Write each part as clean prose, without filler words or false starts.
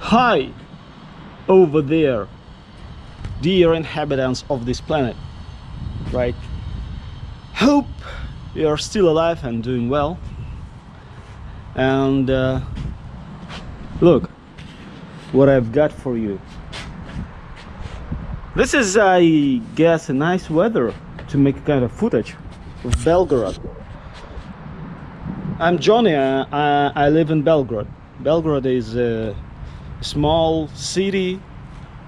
Hi, over there, dear inhabitants of this planet, right? Hope you're still alive and doing well. And look what I've got for you. This is, I guess, a nice weather to make a kind of footage of Belgorod. I'm Johnny. I live in Belgorod. Belgorod is a small city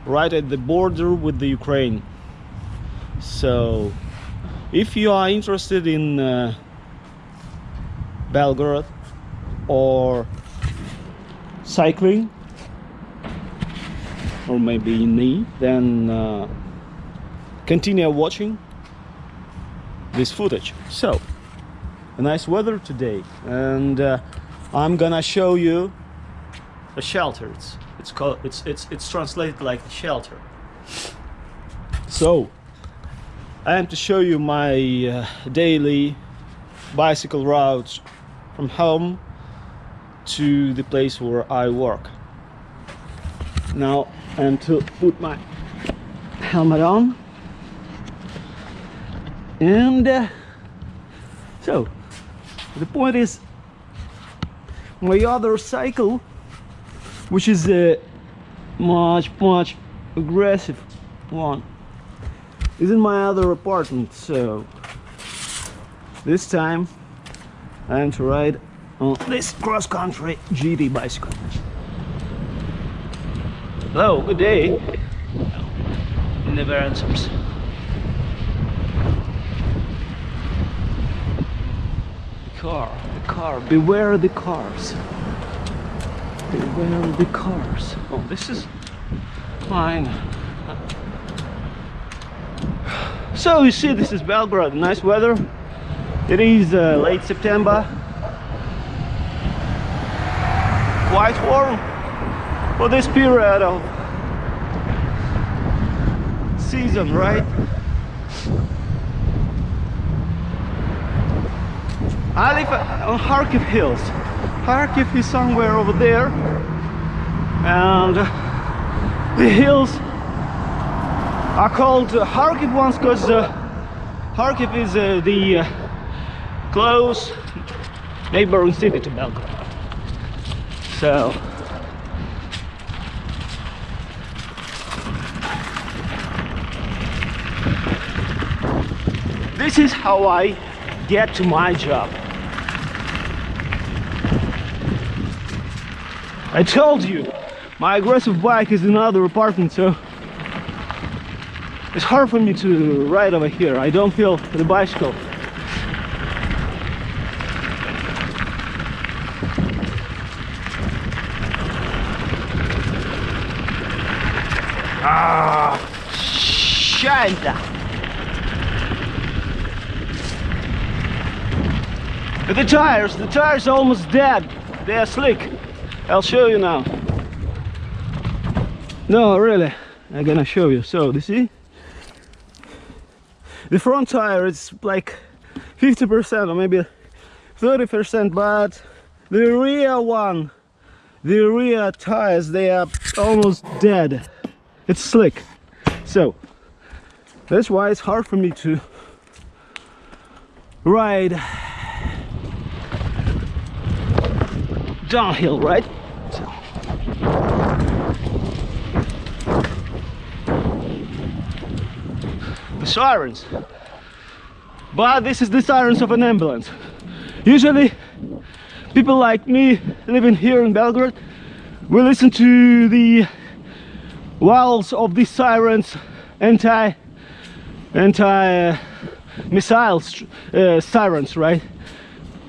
right at the border with the Ukraine. So if you are interested in Belgorod or cycling, or maybe knee, then continue watching this footage. So a nice weather today, and I'm gonna show you a shelter. It's translated like a shelter. So I am to show you my daily bicycle routes from home to the place where I work. Now I am to put my helmet on, and so the point is, my other cycle, which is a much aggressive one, is in my other apartment. So this time I am to ride on this cross-country GT bicycle. Hello, good day. He never answers. The car, beware the cars. Beware the cars. Oh, this is fine. So you see, this is Belgorod. Nice weather. It is late September. Quite warm for this period of season, right? I live on Kharkiv Hills. Kharkiv is somewhere over there, and the hills are called Kharkiv ones because Kharkiv is the close neighboring city to Belgorod. So this is how I get to my job. I told you, my aggressive bike is in another apartment, so it's hard for me to ride over here. I don't feel the bicycle. Shanda. The tires are almost dead. They are slick. I'll show you now. No, really, I'm gonna show you. So, you see? The front tire is like 50% or maybe 30%, but the rear tires, they are almost dead. It's slick. So, that's why it's hard for me to ride downhill, right? So. The sirens, but this is the sirens of an ambulance. Usually people like me living here in Belgorod will listen to the wails of these sirens, anti-missile sirens, right?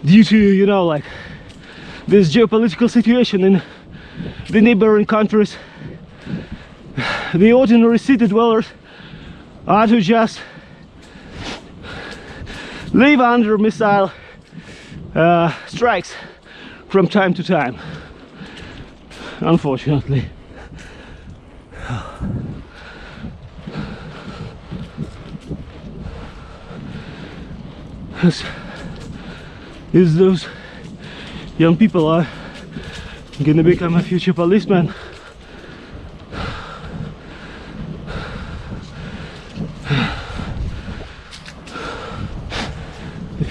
Due to, you know, like this geopolitical situation in the neighboring countries, the ordinary city dwellers are to just live under missile strikes from time to time, unfortunately. Is those young people are gonna become a future policeman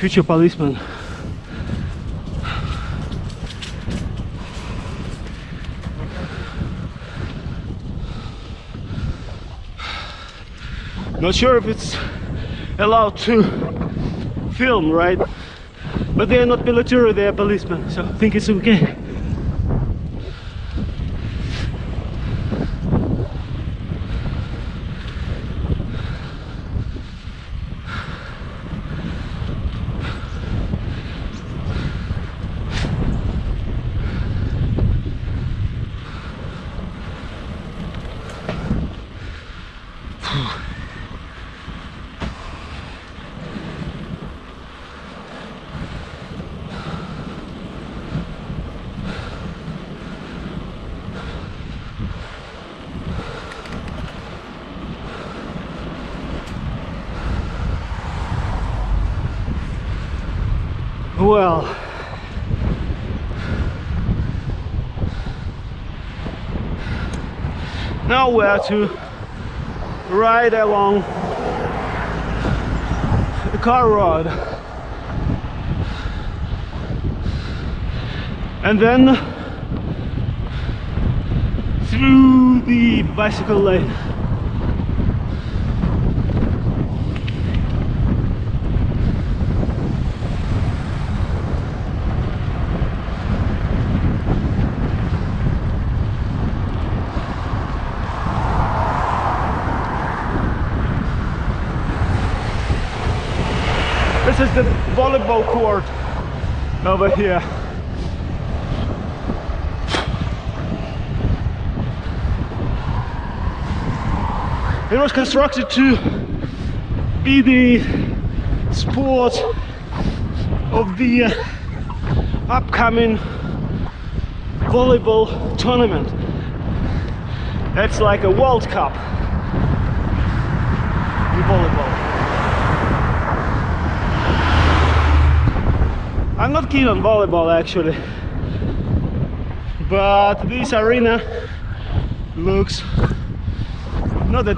future policeman. Not sure if it's allowed to film, right? But they are not military, they are policemen, so I think it's okay. Well, now we have to ride along the car road and then through the bicycle lane. This is the volleyball court over here. It was constructed to be the sport of the upcoming volleyball tournament. It's like a World Cup in volleyball. I'm not keen on volleyball actually, but this arena looks not that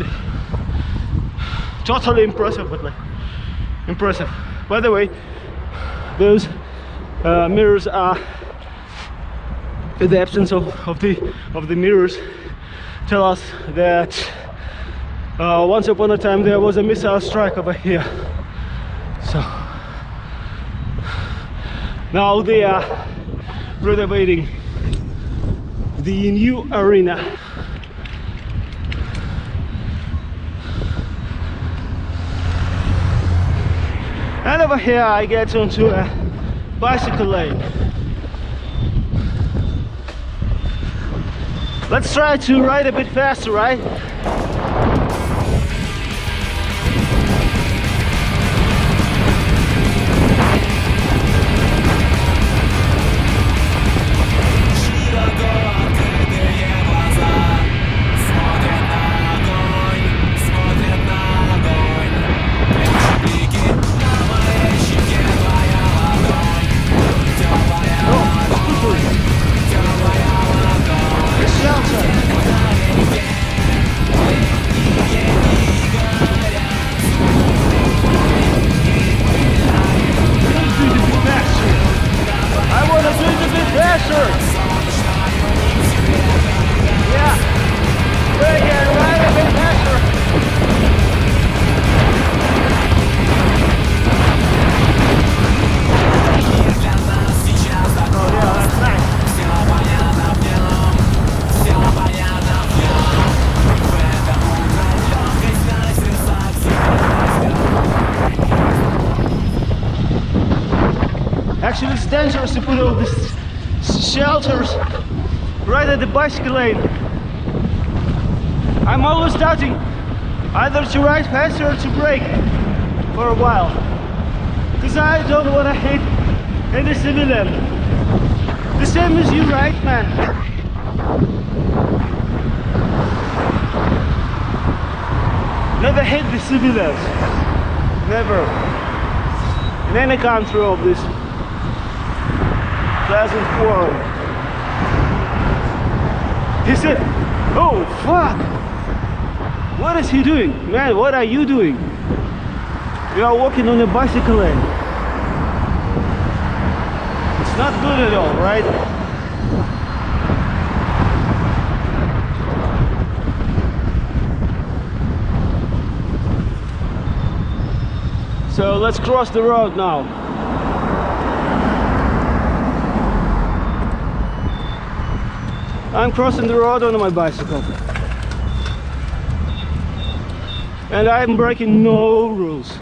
totally impressive, but like impressive. By the way, those mirrors are, the absence of the mirrors tell us that once upon a time there was a missile strike over here. So now they are renovating the new arena. And over here I get onto a bicycle lane. Let's try to ride a bit faster, right? Actually, it's dangerous to put all these shelters right at the bicycle lane. I'm always doubting either to ride faster or to brake for a while, because I don't want to hit any civilian. The same as you, right, man? Never hit the civilians. Never. In any country of this pleasant world. He said, "Oh fuck! What is he doing? Man, what are you doing? You are walking on a bicycle lane." It's not good at all, right? So let's cross the road now. I'm crossing the road on my bicycle. And I'm breaking no rules.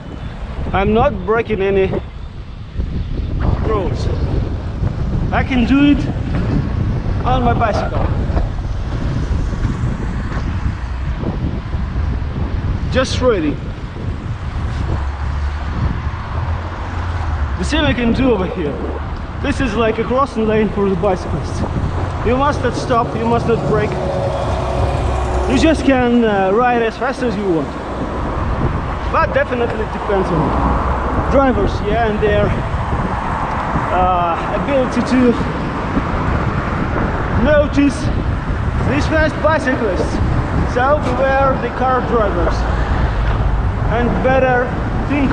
I'm not breaking any rules. I can do it on my bicycle. Just ready. The same I can do over here. This is like a crossing lane for the bicyclists. You must not stop, you must not brake. You just can ride as fast as you want. But definitely depends on drivers, yeah, and their ability to notice these fast bicyclists. So beware the car drivers and better think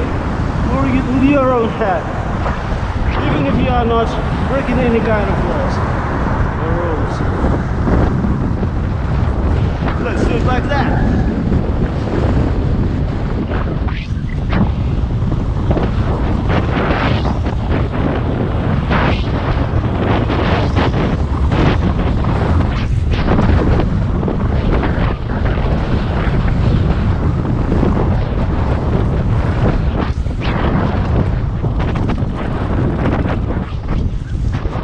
with your own head, even if you are not breaking any kind of laws or rules. Let's do it like that.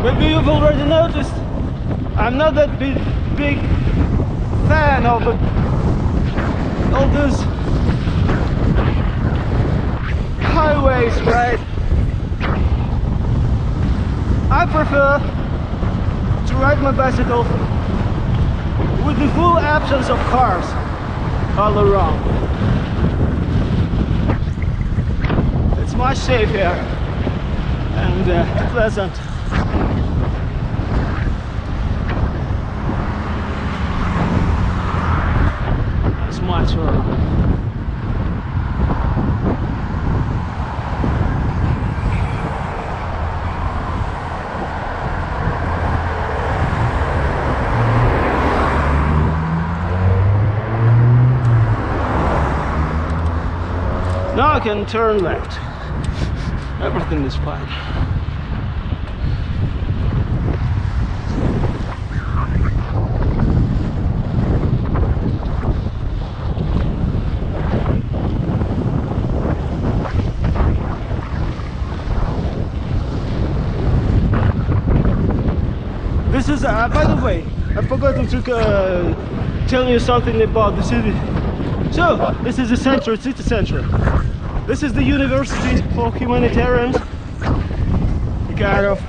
Maybe you've already noticed I'm not that big fan of all those highways, right? I prefer to ride my bicycle with the full absence of cars all around. It's much safer and pleasant. Much more. Now I can turn left. Everything is fine. This is, by the way, I forgot to tell you something about the city. So, this is the center, city center. This is the University for Humanitarians, the kind of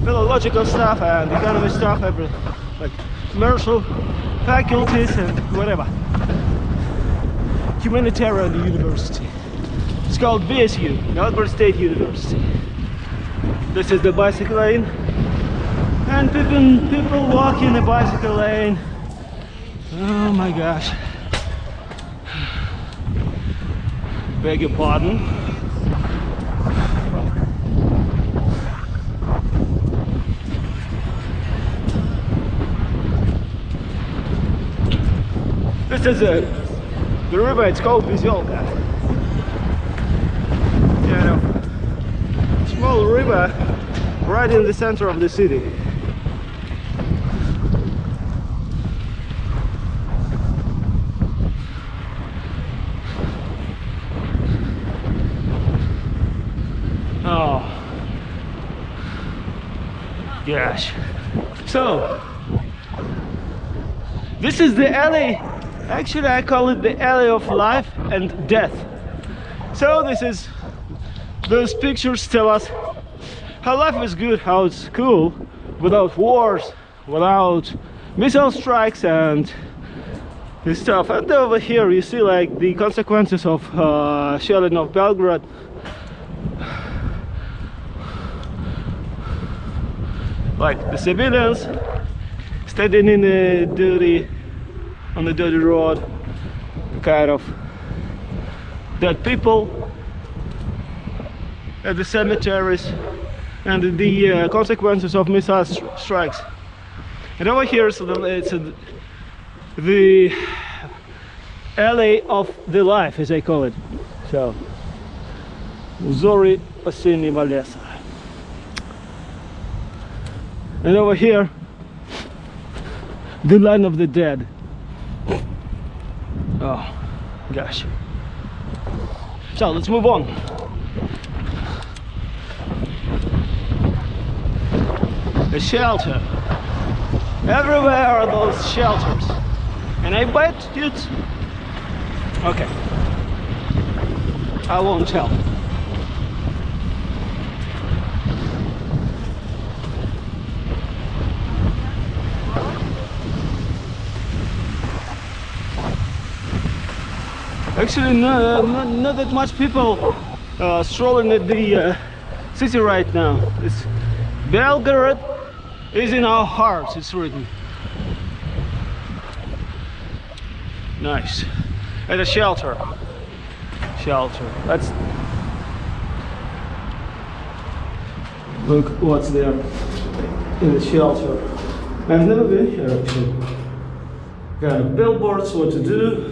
philological stuff and economy stuff, everything, like commercial faculties and whatever. Humanitarian University. It's called BSU, Belgorod State University. This is the bicycle lane. And people walk in the bicycle lane. Oh my gosh. Beg your pardon. This is the river, it's called Belgorod. You know, small river right in the center of the city. Oh gosh. So this is the alley. Actually I call it the alley of life and death. So this is, those pictures tell us how life is good, how it's cool, without wars, without missile strikes and this stuff. And over here you see like the consequences of shelling of Belgorod. Like the civilians standing in the on the dirty road, kind of dead people at the cemeteries, and the consequences of missile strikes. And over here is the alley of the life, as I call it. So, Узори осеннего леса. And over here, the line of the dead. Oh, gosh. So, let's move on. A shelter. Everywhere are those shelters. And I bet it's... Okay. I won't tell. Actually, not that much people strolling at the city right now. It's Belgorod is in our hearts, it's written. Nice. And a shelter. That's... Look what's there in the shelter. I've never been here actually. Got billboards, what to do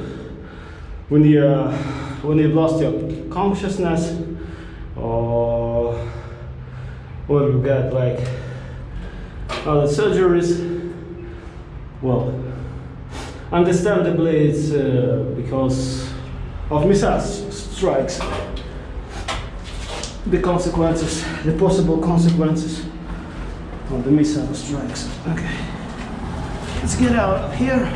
when you've lost your consciousness, or what we've got, like other surgeries. Well, understandably it's because of missile strikes, the consequences, the possible consequences of the missile strikes. Okay, let's get out of here.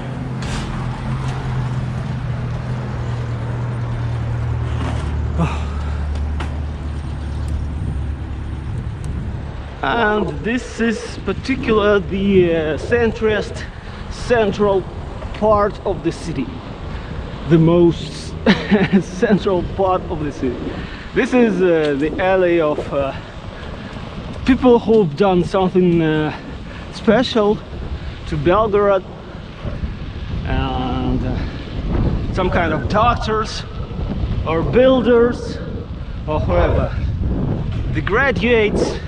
And this is particular the central part of the city, the most central part of the city. This is the alley of people who've done something special to Belgorod, and some kind of doctors or builders or whoever, the graduates.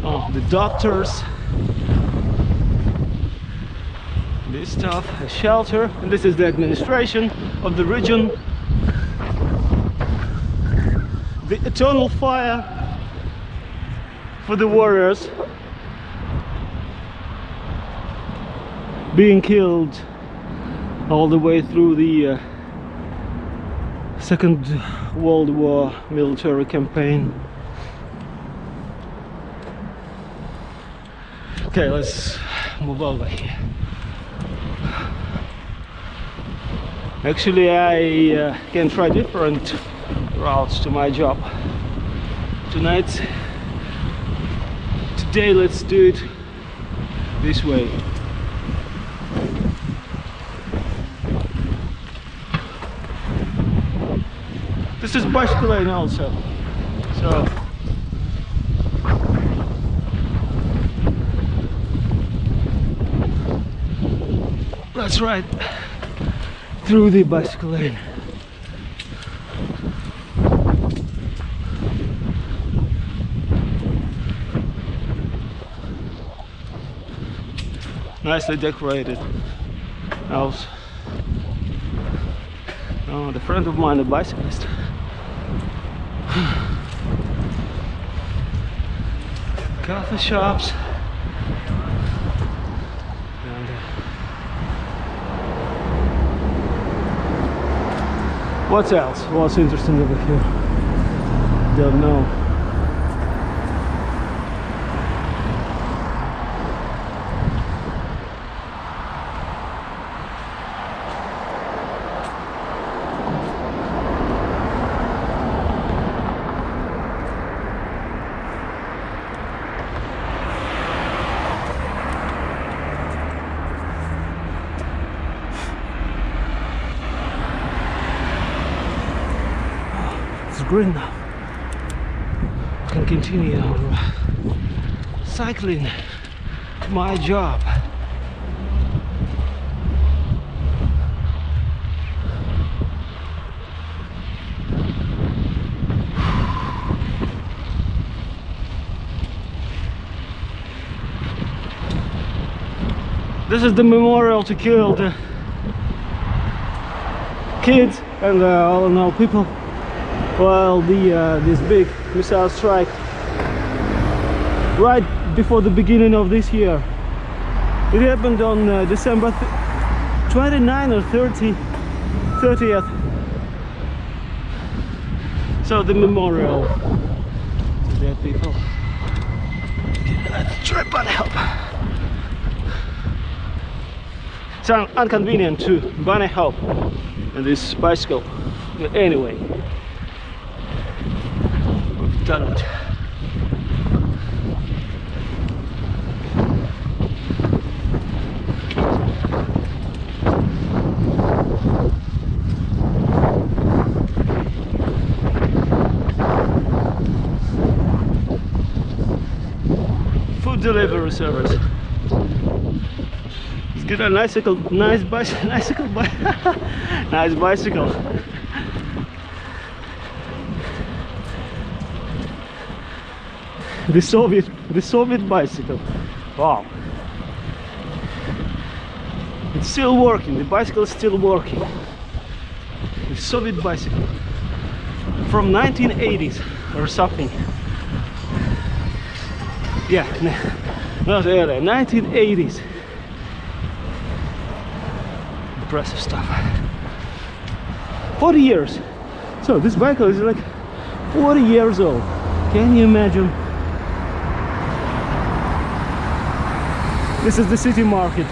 Oh, the doctors, this stuff, a shelter, and this is the administration of the region. The eternal fire for the warriors being killed all the way through the Second World War military campaign. Okay, let's move over here. Actually, I can try different routes to my job today. Let's do it this way. This is bicycle lane also, so let's ride through the bicycle lane. Nicely decorated house. Oh, the friend of mine, a bicyclist. Coffee shops. And, what else? What's interesting over here? Don't know. Green now. I can continue cycling to my job. This is the memorial to killed kids and all in all people while this big missile strike right before the beginning of this year. It happened on December 29 or 30th. So the memorial to dead people. Let's try to help. It's inconvenient to buy help in this bicycle. But anyway, we've done it. Food delivery service. Let's get a nice bicycle, nice bicycle. The Soviet bicycle. Wow. It's still working. The bicycle is still working. The Soviet bicycle from 1980s or something. Yeah, not earlier, 1980s. Impressive stuff. 40 years. So this bicycle is like 40 years old. Can you imagine? This is the city market.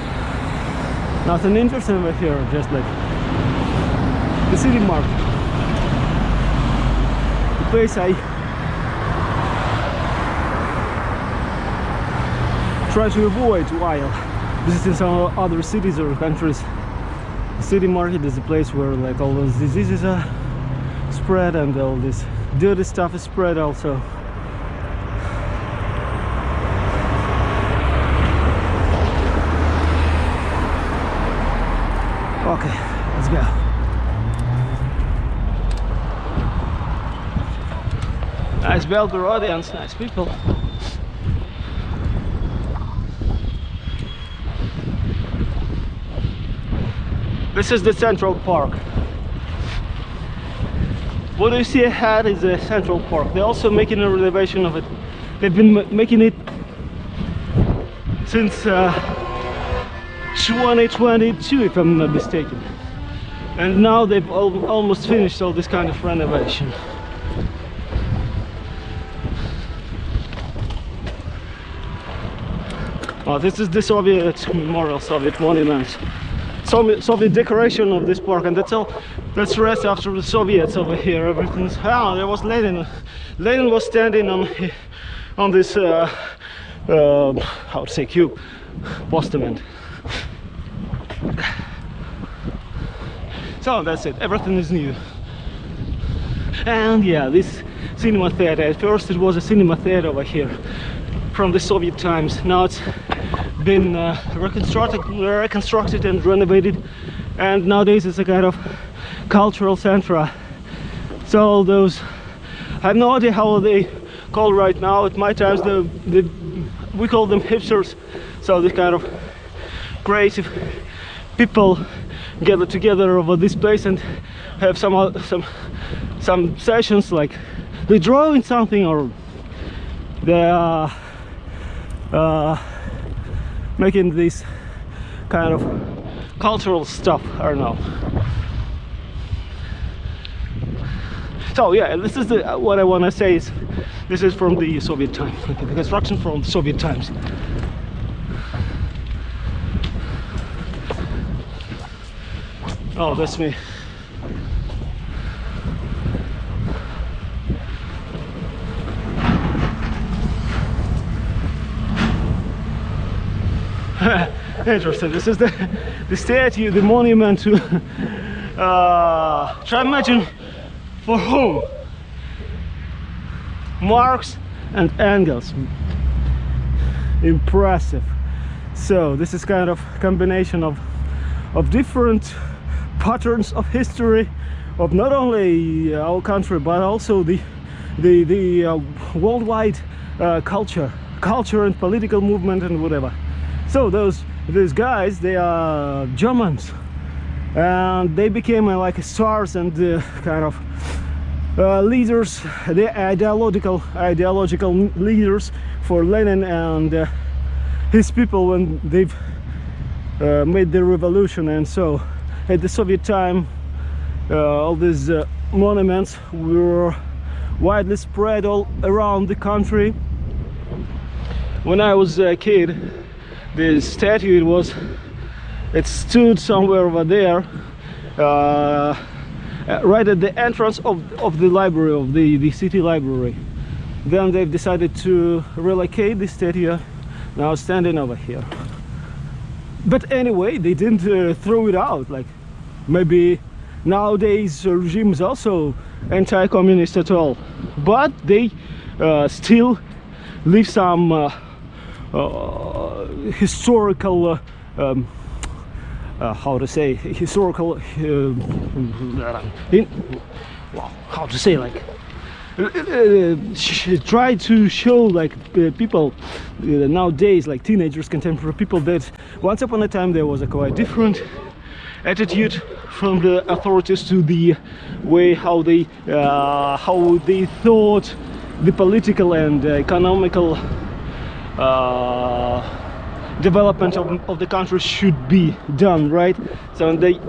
Nothing interesting over here, just like the city market. The place I try to avoid while visiting some other cities or countries. The city market is a place where like all those diseases are spread and all this dirty stuff is spread also. Okay, let's go. Nice Belgorodians, nice people. This is the Central Park. What you see ahead is the Central Park. They're also making a renovation of it. They've been making it since 2022, if I'm not mistaken. And now they've almost finished all this kind of renovation. Oh, this is the Soviet memorial, Soviet monument. Soviet decoration of this park, and that's all. That's the rest after the Soviets over here. Everything's. Oh, there was Lenin. Lenin was standing on this how to say cube postament. So that's it. Everything is new. And yeah, this cinema theater. At first, it was a cinema theater over here from the Soviet times. Now it's been reconstructed and renovated, and nowadays it's a kind of cultural center. So all those, I have no idea how they call right now. At my times we call them hipsters. So this kind of creative people gather together over this place and have some sessions, like they draw in something, or they are making this kind of cultural stuff. I don't know. So yeah, this is what I want to say is this is from the Soviet time, the construction from the Soviet times. Oh, that's me. Interesting. This is the statue, the monument to try imagine for whom? Marx and Engels. Impressive. So this is kind of combination of different patterns of history of not only our country but also the worldwide culture and political movement and whatever. So those these guys, they are Germans, and they became like stars and kind of leaders, the ideological leaders for Lenin and his people when they've made the revolution. And so at the Soviet time, all these monuments were widely spread all around the country. When I was a kid, this statue, it stood somewhere over there, right at the entrance of the library, of the city library. Then they've decided to relocate the statue, now standing over here. But anyway, they didn't throw it out. Like, maybe nowadays regime is also anti-communist at all, but they still leave some historical how to say, historical how to say, like try to show like people nowadays, like teenagers, contemporary people, that once upon a time there was a quite different attitude from the authorities to the way how they thought the political and economical development of the country should be done, right? So they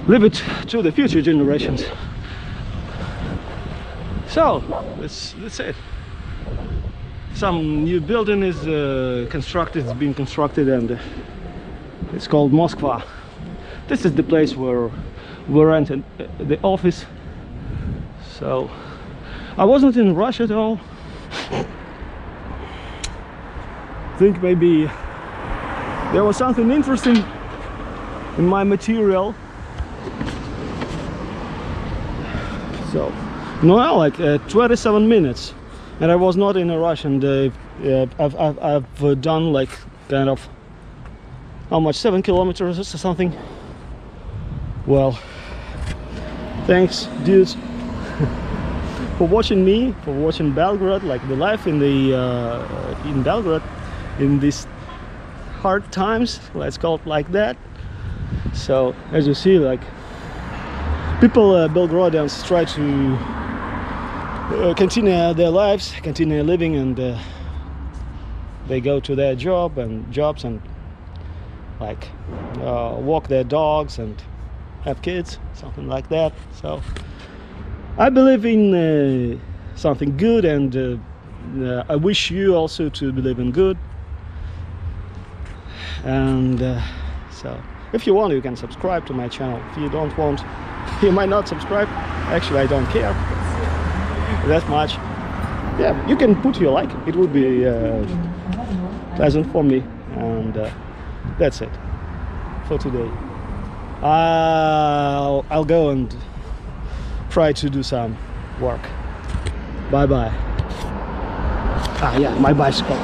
leave it to the future generations. So that's it. Some new building is constructed, it's being constructed, and it's called Moscow. This is the place where we rented the office. So I wasn't in rush at all. I think maybe there was something interesting in my material. So now like 27 minutes, and I was not in a rush, and I've done like kind of, how much, 7 kilometers or something. Well, thanks dudes for watching me, for watching Belgorod, like the life in the in Belgorod in these hard times, let's call it like that. So as you see, like people, Belgorodians, try to continue their lives, continue living, and they go to their jobs and like walk their dogs and have kids, something like that. So I believe in something good, and I wish you also to believe in good. And so if you want, you can subscribe to my channel. If you don't want, you might not subscribe. Actually, I don't care that much. Yeah, you can put your like, it would be pleasant for me. And that's it for today. I'll go and try to do some work. Bye bye. Ah yeah, my bicycle.